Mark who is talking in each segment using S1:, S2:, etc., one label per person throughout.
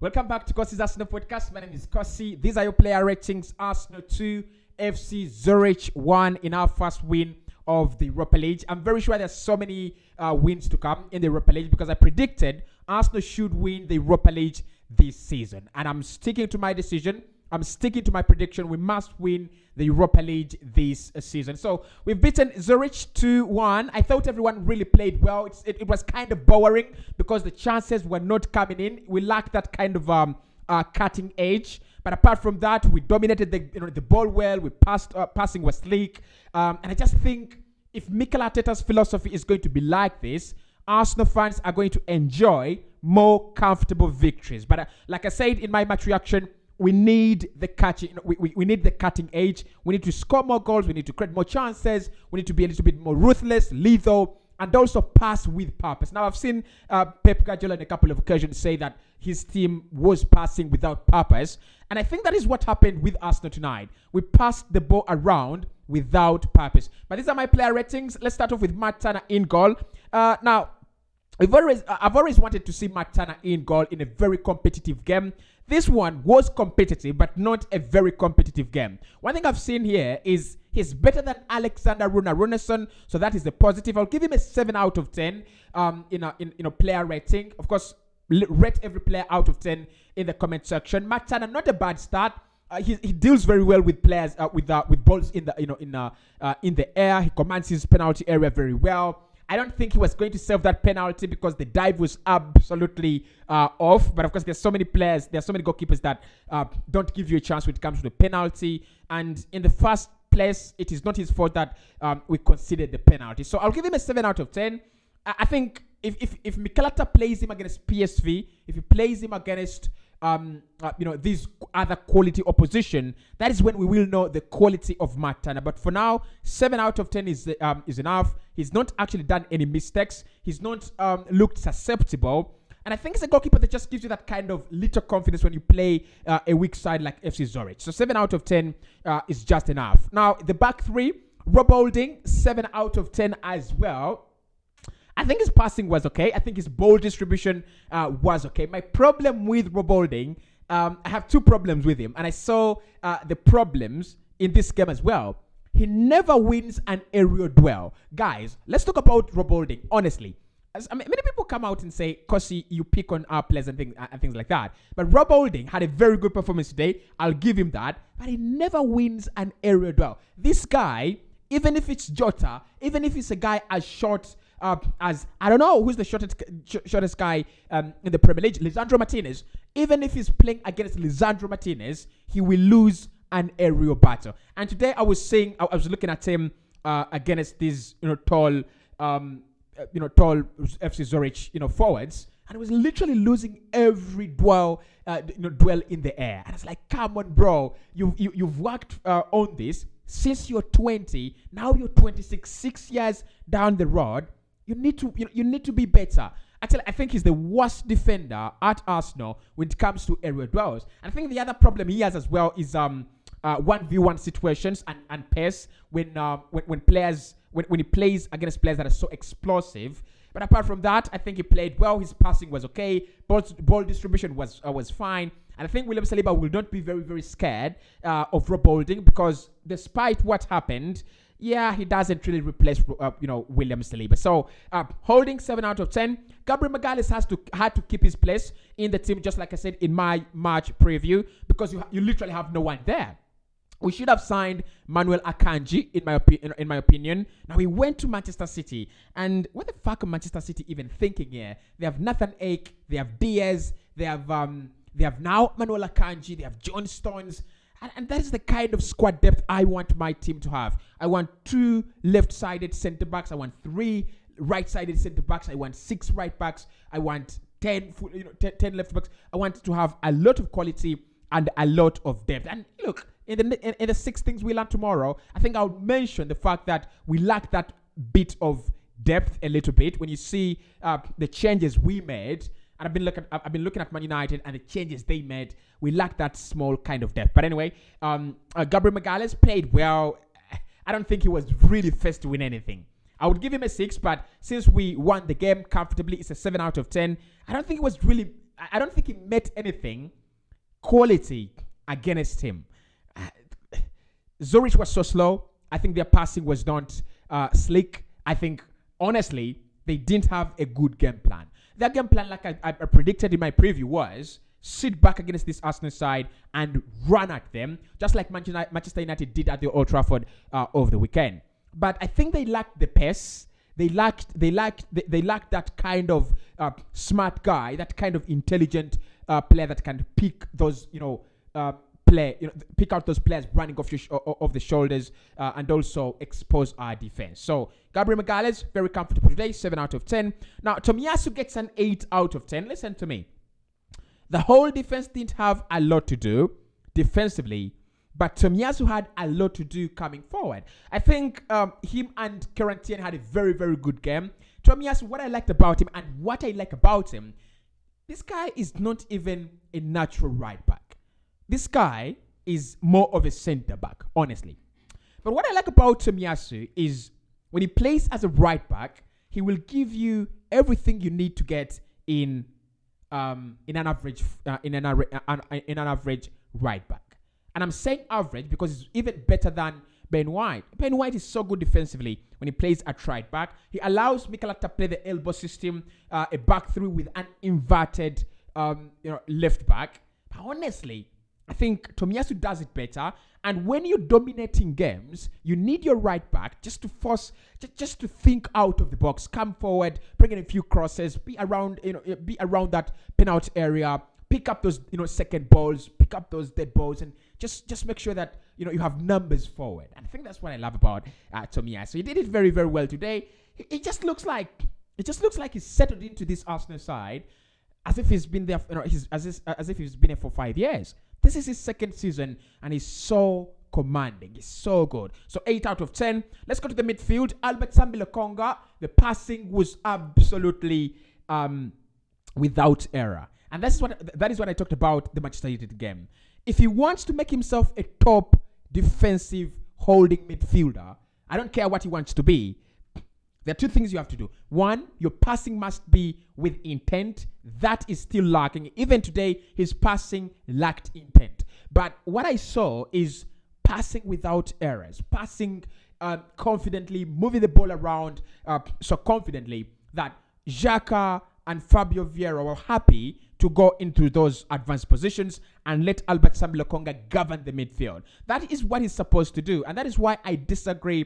S1: Welcome back to Cossyz Arsenal podcast. My name is Cossyz. These are your player ratings. Arsenal 2, FC Zurich 1 in our first win of the Europa League. I'm very sure there's so many wins to come in the Europa League because I predicted Arsenal should win the Europa League this season. And I'm sticking to my decision. I'm sticking to my prediction. We must win the Europa League this season. So we've beaten Zurich 2-1. I thought everyone really played well. It was kind of boring because the chances were not coming in. We lacked that kind of cutting edge. But apart from that, we dominated the ball well. We passing was sleek. And I just think if Mikel Arteta's philosophy is going to be like this, Arsenal fans are going to enjoy more comfortable victories. But like I said in my match reaction, we need the cutting. We need the cutting edge. We need to score more goals. We need to create more chances. We need to be a little bit more ruthless, lethal, and also pass with purpose. Now, I've seen Pep Guardiola on a couple of occasions say that his team was passing without purpose, and I think that is what happened with Arsenal tonight. We passed the ball around without purpose. But these are my player ratings. Let's start off with Matt Turner in goal. Now, I've always wanted to see Matt Turner in goal in a very competitive game. This one was competitive, but not a very competitive game. One thing I've seen here is he's better than Alexander Runarsson, so that is a positive. I'll give him a 7 out of 10 in a player rating. Of course, rate every player out of 10 in the comment section. Matt Turner, not a bad start. He deals very well with players with balls in the air. He commands his penalty area very well. I don't think he was going to serve that penalty because the dive was absolutely off. But of course, there's so many goalkeepers that don't give you a chance when it comes to the penalty. And in the first place, it is not his fault that we considered the penalty. So I'll give him a 7 out of 10. I think if Mikel Arteta plays him against PSV, if he plays him against these other quality opposition, that is when we will know the quality of Matt Turner. But for now, 7 out of 10 is enough. He's not actually done any mistakes. He's not looked susceptible. And I think it's a goalkeeper that just gives you that kind of little confidence when you play a weak side like FC Zurich. So 7 out of 10 is just enough. Now, the back three, Rob Holding, 7 out of 10 as well. I think his passing was okay. I think his ball distribution was okay. My problem with Rob Holding, I have two problems with him. And I saw the problems in this game as well. He never wins an aerial duel. Guys, let's talk about Rob Holding, honestly. Many people come out and say, Cossyz, you pick on our players and things like that. But Rob Holding had a very good performance today. I'll give him that. But he never wins an aerial duel. This guy, even if it's Jota, even if it's a guy as short as, I don't know who's the shortest guy in the Premier League, Lisandro Martinez. Even if he's playing against Lisandro Martinez, he will lose an aerial battle. And today I was looking at him against these tall FC Zurich forwards, and he was literally losing every duel in the air. And it's like, come on, bro, you've worked on this since you're 20. Now you're 26, 6 years down the road. You need to be better. Actually, I think he's the worst defender at Arsenal when it comes to aerial duels. And I think the other problem he has as well is 1v1 situations and pace when he plays against players that are so explosive. But apart from that, I think he played well. His passing was okay. Ball distribution was fine. And I think William Saliba will not be very, very scared of Rob Holding because despite what happened, he doesn't really replace William Saliba. So Holding 7 out of 10. Gabriel Magalhaes had to keep his place in the team, just like I said in my March preview, because you literally have no one there. We should have signed Manuel Akanji, in my opinion. Now, he went to Manchester City. And what the fuck are Manchester City even thinking here? They have Nathan Ake. They have Diaz. They have now Manuel Akanji. They have John Stones. And that is the kind of squad depth I want my team to have. I want 2 left-sided centre-backs. I want 3 right-sided centre-backs. I want 6 right-backs. I want 10 left-backs. I want to have a lot of quality and a lot of depth. And look, in the 6 things we learn tomorrow, I think I'll mention the fact that we lack that bit of depth a little bit. When you see the changes we made, and I've been looking at Man United and the changes they made, we lack that small kind of depth. But anyway, Gabriel Magalhaes played well. I don't think he was really first to win anything. I would give him a 6, but since we won the game comfortably, it's a 7 out of 10. I don't think it was really I don't think he met anything quality against him. Zurich was so slow. I think their passing was not slick. I think, honestly, they didn't have a good game plan. Their game plan, like I predicted in my preview, was sit back against this Arsenal side and run at them, just like Manchester United did at the Old Trafford over the weekend. But I think they lacked the pace. They lacked that kind of smart guy, that kind of intelligent player that can pick those, pick out those players running off the shoulders and also expose our defense. So Gabriel Magalhaes, very comfortable today, 7 out of 10. Now Tomiyasu gets an 8 out of 10. Listen to me. The whole defense didn't have a lot to do defensively, but Tomiyasu had a lot to do coming forward. I think him and Kieran Tierney had a very, very good game. Tomiyasu, what I liked about him and what I like about him, this guy is not even a natural right back. This guy is more of a center back, honestly. But what I like about Tomiyasu is when he plays as a right back, he will give you everything you need to get in an average right back. And I'm saying average because it's even better than Ben White. Ben White is so good defensively when he plays at right back. He allows Mikel to play the elbow system, a back three with an inverted left back. But honestly, I think Tomiyasu does it better. And when you're dominating games, you need your right back just to force, just to think out of the box, come forward, bring in a few crosses, be around that penalty area, pick up those second balls, pick up those dead balls, and just make sure that you have numbers forward. And I think that's what I love about Tomiyasu. He did it very, very well today. It just looks like he's settled into this Arsenal side as if he's been there. As if he's been there for 5 years. This is his second season, and he's so commanding. He's so good. So 8 out of 10. Let's go to the midfield. Albert Sambi Lokonga. The passing was absolutely without error. And that is what I talked about the Manchester United game. If he wants to make himself a top defensive holding midfielder, I don't care what he wants to be, there are two things you have to do. One, your passing must be with intent. That is still lacking. Even today, his passing lacked intent. But what I saw is passing without errors, passing confidently, moving the ball around so confidently that Xhaka and Fabio Vieira were happy to go into those advanced positions and let Albert Sambi Lokonga govern the midfield. That is what he's supposed to do. And that is why I disagree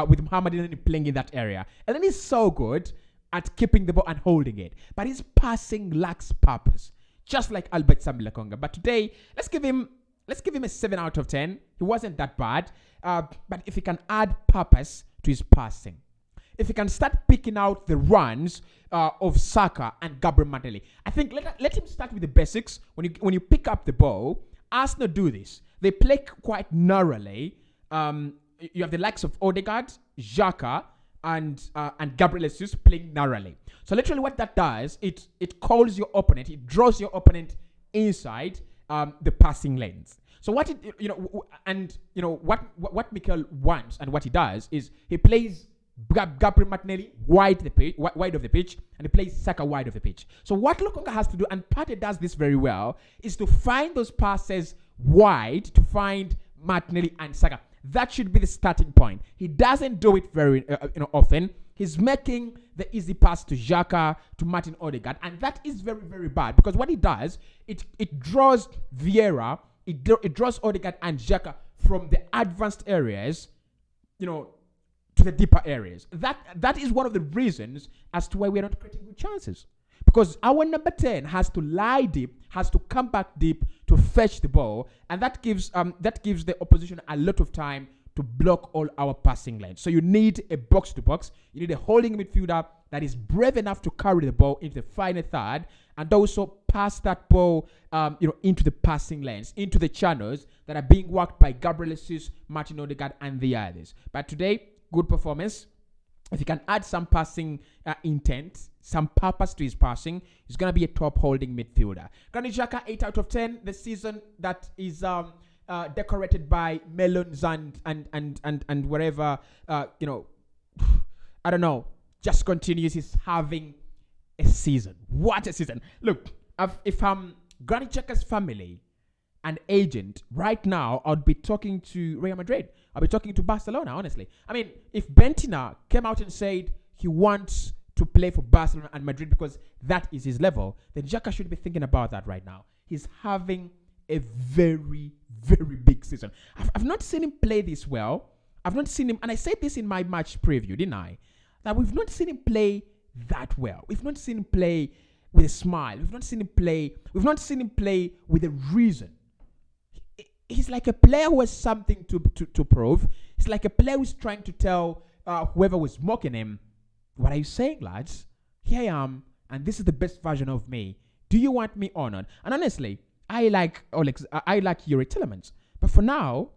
S1: with Mohamed Elneny playing in that area. Elneny is so good at keeping the ball and holding it, but his passing lacks purpose, just like Albert Sambi Lokonga. But today, let's give him a 7 out of 10. He wasn't that bad, but if he can add purpose to his passing, if he can start picking out the runs of Saka and Gabriel Martinelli, I think let him start with the basics. When you pick up the ball, Arsenal do this. They play quite narrowly. You have the likes of Odegaard, Xhaka, and Gabriel Jesus playing narrowly. So literally, what that does, it calls your opponent, it draws your opponent inside the passing lanes. So what what Mikel wants and what he does is he plays Gabriel Martinelli wide of the pitch, and he plays Saka wide of the pitch. So what Lokonga has to do, and Partey does this very well, is to find those passes wide to find Martinelli and Saka. That should be the starting point. He doesn't do it very often. He's making the easy pass to Xhaka, to Martin Odegaard, and that is very, very bad because what he does, it draws Vieira, it draws Odegaard and Xhaka from the advanced areas, to the deeper areas. That is one of the reasons as to why we're not creating good chances. Because our number 10 has to lie deep, has to come back deep to fetch the ball, and that gives the opposition a lot of time to block all our passing lanes. So you need a box-to-box. You need a holding midfielder that is brave enough to carry the ball into the final third and also pass that ball into the passing lanes, into the channels that are being worked by Gabriel Jesus, Martin Odegaard, and the others. But today, good performance. If he can add some passing intent, some purpose to his passing, he's going to be a top holding midfielder. Granit Xhaka, 8 out of 10. The season that is decorated by melons and whatever, I don't know, just continues. He's having a season. What a season. Look, if I'm Granit Xhaka's family and agent right now, I'd be talking to Real Madrid. I'll be talking to Barcelona, honestly. I mean, if Bentina came out and said he wants to play for Barcelona and Madrid because that is his level, then Xhaka should be thinking about that right now. He's having a very, very big season. I've not seen him play this well. I've not seen him, and I said this in my match preview, didn't I? That we've not seen him play that well. We've not seen him play with a smile. We've not seen him play with a reason. He's like a player who has something to prove. He's like a player who's trying to tell whoever was mocking him, what are you saying, lads? Here I am, and this is the best version of me. Do you want me or not? And honestly, I like Yuri Tillemans. But for now,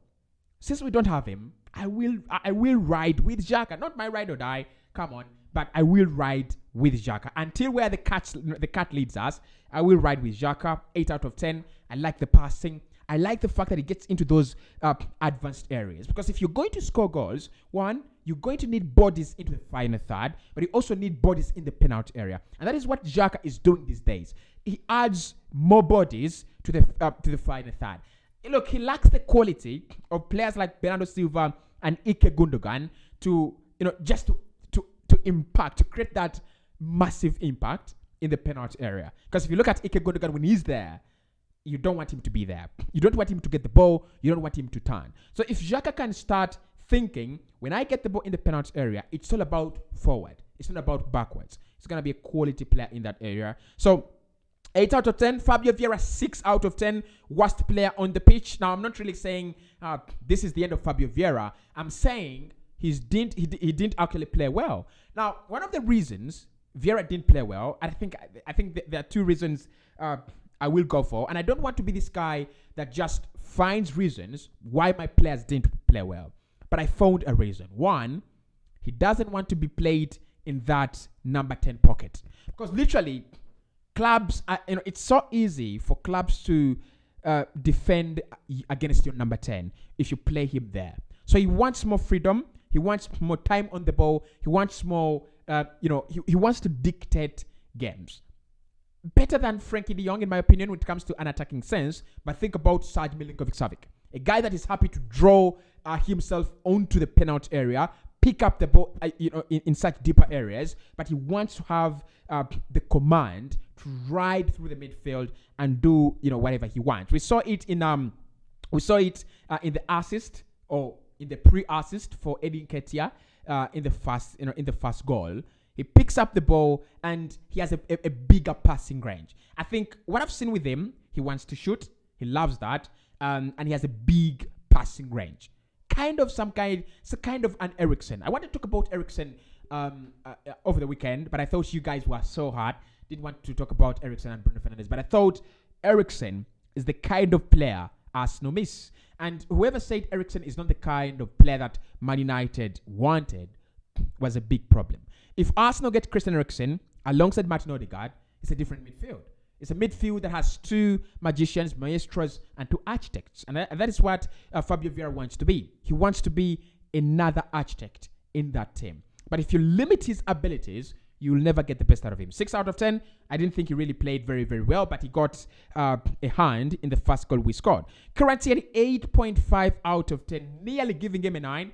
S1: since we don't have him, I will ride with Xhaka. Not my ride or die, come on. But I will ride with Xhaka. Until where the cat leads us, I will ride with Xhaka. 8 out of 10. I like the passing. I like the fact that he gets into those advanced areas. Because if you're going to score goals, one, you're going to need bodies into the final third, but you also need bodies in the penalty area. And that is what Xhaka is doing these days. He adds more bodies to the final third. Look, he lacks the quality of players like Bernardo Silva and Ike Gundogan to impact, to create that massive impact in the penalty area. Because if you look at Ike Gundogan when he's there, you don't want him to be there. You don't want him to get the ball. You don't want him to turn. So if Xhaka can start thinking, when I get the ball in the penalty area, it's all about forward. It's not about backwards. He's going to be a quality player in that area. So 8 out of 10. Fabio Vieira, 6 out of 10. Worst player on the pitch. Now, I'm not really saying this is the end of Fabio Vieira. I'm saying he didn't actually play well. Now, one of the reasons Vieira didn't play well, I think there are two reasons I will go for. And I don't want to be this guy that just finds reasons why my players didn't play well. But I found a reason. One, he doesn't want to be played in that number 10 pocket. Because literally, clubs, it's so easy for clubs to defend against your number 10 if you play him there. So he wants more freedom. He wants more time on the ball. He wants more, he wants to dictate games. Better than Frankie de Jong, in my opinion, when it comes to an attacking sense. But think about Serge Milinkovic-Savic, a guy that is happy to draw himself onto the penalty area, pick up the ball, in such deeper areas. But he wants to have the command to ride through the midfield and do whatever he wants. We saw it in the assist or in the pre-assist for Edin Ketia in the first goal. He picks up the ball and he has a bigger passing range. I think what I've seen with him, he wants to shoot. He loves that. And he has a big passing range. Kind of an Eriksen. I want to talk about Eriksen over the weekend, but I thought you guys were so hard. Didn't want to talk about Eriksen and Bruno Fernandes, but I thought Eriksen is the kind of player Arsenal miss. And whoever said Eriksen is not the kind of player that Man United wanted was a big problem. If Arsenal get Christian Eriksen alongside Martin Odegaard, it's a different midfield. It's a midfield that has two magicians, maestros, and two architects. And that is what Fabio Vieira wants to be. He wants to be another architect in that team. But if you limit his abilities, you'll never get the best out of him. 6 out of 10. I didn't think he really played very, very well, but he got a hand in the first goal we scored. Currently, 8.5 out of 10, nearly giving him a 9.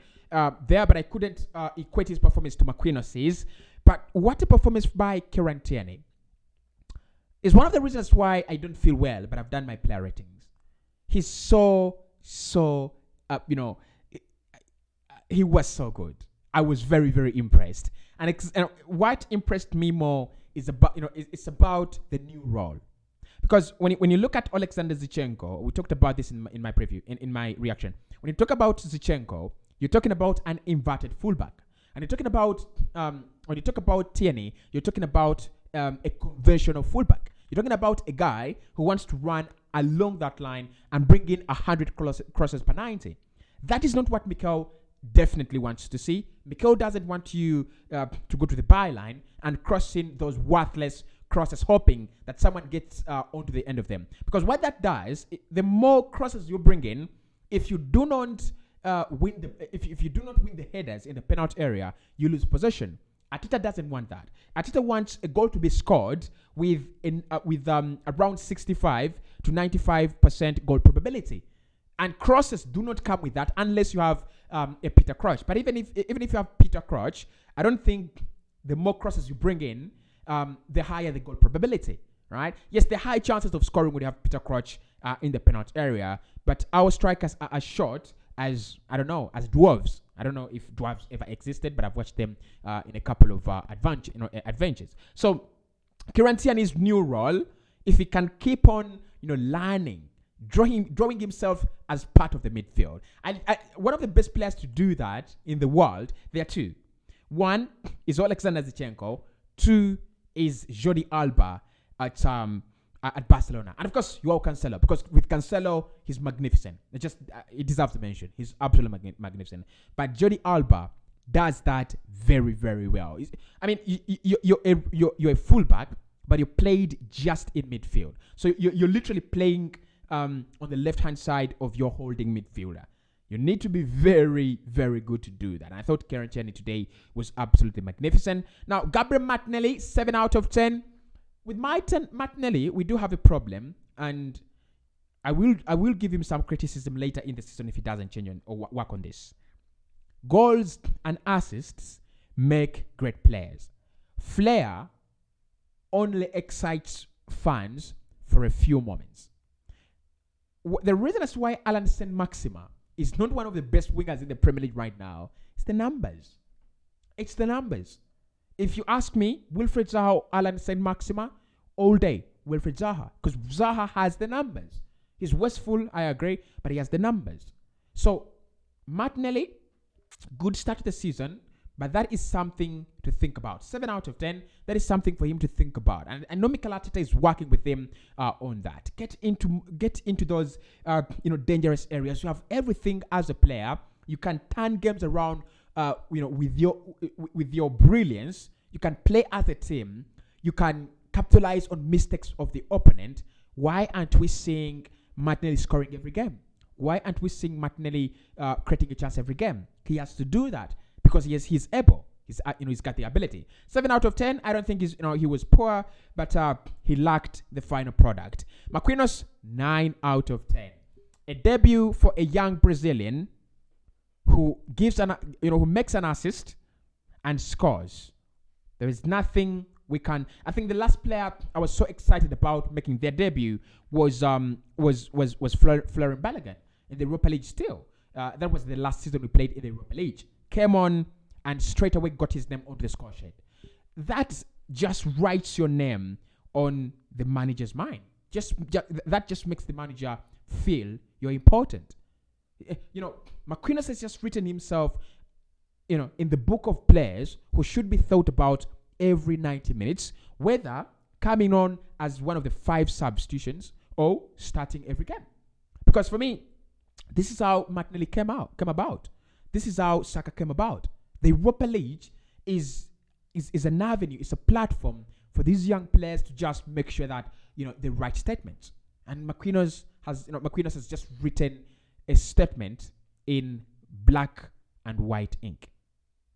S1: There, but I couldn't equate his performance to Cossyz. But what a performance by Kieran Tierney. Is one of the reasons why I don't feel well, but I've done my player ratings. He's he was so good. I was very, very impressed. And what impressed me more is about, it's about the new role. Because when you look at Alexander Zinchenko, we talked about this in my preview, in my reaction. When you talk about Zinchenko, you're talking about an inverted fullback. And you're talking about, when you talk about Tierney, you're talking about a conventional fullback. You're talking about a guy who wants to run along that line and bring in 100 crosses per 90. That is not what Mikel definitely wants to see. Mikel doesn't want you to go to the byline and cross in those worthless crosses, hoping that someone gets onto the end of them. Because what that does, the more crosses you bring in, if you do not win the headers in the penalty area, you lose possession. Arteta doesn't want that. Arteta wants a goal to be scored with around 65 to 95% goal probability. And crosses do not come with that unless you have a Peter Crouch. But even if you have Peter Crouch, I don't think the more crosses you bring in, the higher the goal probability, right? Yes, the high chances of scoring when you have Peter Crouch in the penalty area, but our strikers are as short as, I don't know, as dwarves. I don't know if dwarves ever existed, but I've watched them in a couple of adventures. So, Kieran Tierney's new role, if he can keep on, learning, drawing himself as part of the midfield. And one of the best players to do that in the world, there are two. One is Alexander Zinchenko. Two is Jordi Alba at Barcelona. And of course, Joao Cancelo, because with Cancelo, he's magnificent. It deserves to mention. He's absolutely magnificent. But Jordi Alba does that very, very well. You're a fullback, but you played just in midfield. So you're literally playing on the left-hand side of your holding midfielder. You need to be very, very good to do that. And I thought Kieran Tierney today was absolutely magnificent. Now, Gabriel Martinelli, 7 out of 10. With Martinelli, we do have a problem, and I will give him some criticism later in the season if he doesn't change or work on this. Goals and assists make great players. Flair only excites fans for a few moments. The reason as why Alan Saint-Maximin is not one of the best wingers in the Premier League right now is the numbers. It's the numbers. If you ask me, Wilfried Zaha or Alan Saint-Maximin, all day, Wilfried Zaha. Because Zaha has the numbers. He's wasteful, I agree, but he has the numbers. So, Martinelli, good start to the season, but that is something to think about. 7 out of 10, that is something for him to think about. And I know Mikel Arteta is working with him on that. Get into those dangerous areas. You have everything as a player. You can turn games around with your brilliance. You can play as a team. You can capitalize on mistakes of the opponent. Why aren't we seeing Martinelli scoring every game? Why aren't we seeing Martinelli creating a chance every game? He has to do that because he's able. He's got the ability. 7 out of 10. I don't think he was poor, but he lacked the final product. Marquinhos, 9 out of 10. A debut for a young Brazilian who who makes an assist and scores. There is nothing we can. I think the last player I was so excited about making their debut was Florian Balogun in the Europa League. Still, that was the last season we played in the Europa League. Came on and straight away got his name onto the score sheet. That just writes your name on the manager's mind. That just makes the manager feel you're important. Marquinhos has just written himself, in the book of players who should be thought about every 90 minutes, whether coming on as one of the 5 substitutions or starting every game. Because for me, this is how Martinelli came about. This is how Saka came about. The Europa League is an avenue, it's a platform for these young players to just make sure that they write statements. And Marquinhos has just written a statement in black and white ink,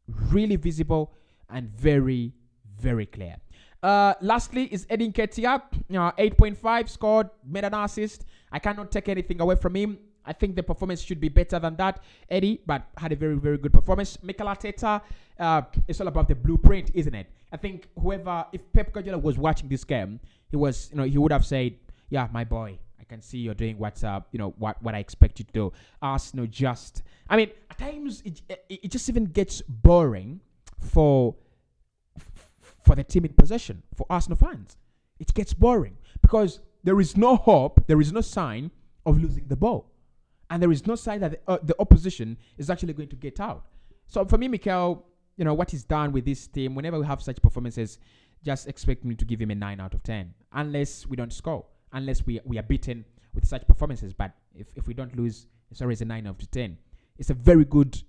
S1: really visible and very, very clear. Lastly is Edin Ketia, 8.5, scored, made an assist. I cannot take anything away from him. I think the performance should be better than that, Eddie, but had a very, very good performance. Mikel Arteta, it's all about the blueprint, isn't it? I think if Pep Guardiola was watching this game, he would have said, "Yeah, my boy, I can see you're doing what I expect you to do." Arsenal at times it just even gets boring for the team in possession, for Arsenal fans. It gets boring because there is no hope, there is no sign of losing the ball. And there is no sign that the opposition is actually going to get out. So for me, Mikel, what he's done with this team, whenever we have such performances, just expect me to give him a 9 out of 10. Unless we don't score. Unless we are beaten with such performances. But if we don't lose, it's always a 9 out of 10. It's a very good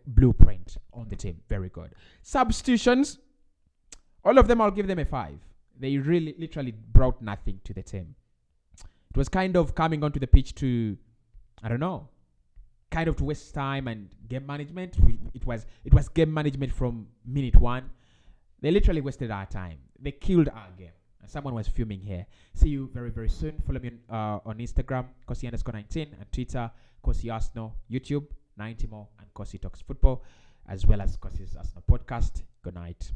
S1: blueprint on the team. Very good. Substitutions, all of them, I'll give them a 5. They really, literally brought nothing to the team. It was kind of coming onto the pitch to, I don't know, kind of to waste time and game management. It was game management from minute one. They literally wasted our time. They killed our game. And someone was filming here. See you very, very soon. Follow me on Instagram, Cossyz_19, and Twitter, Cossyz Arsenal, YouTube, 90 more, and Cossyz Talks Football, as well as Cossyz Arsenal Podcast. Good night.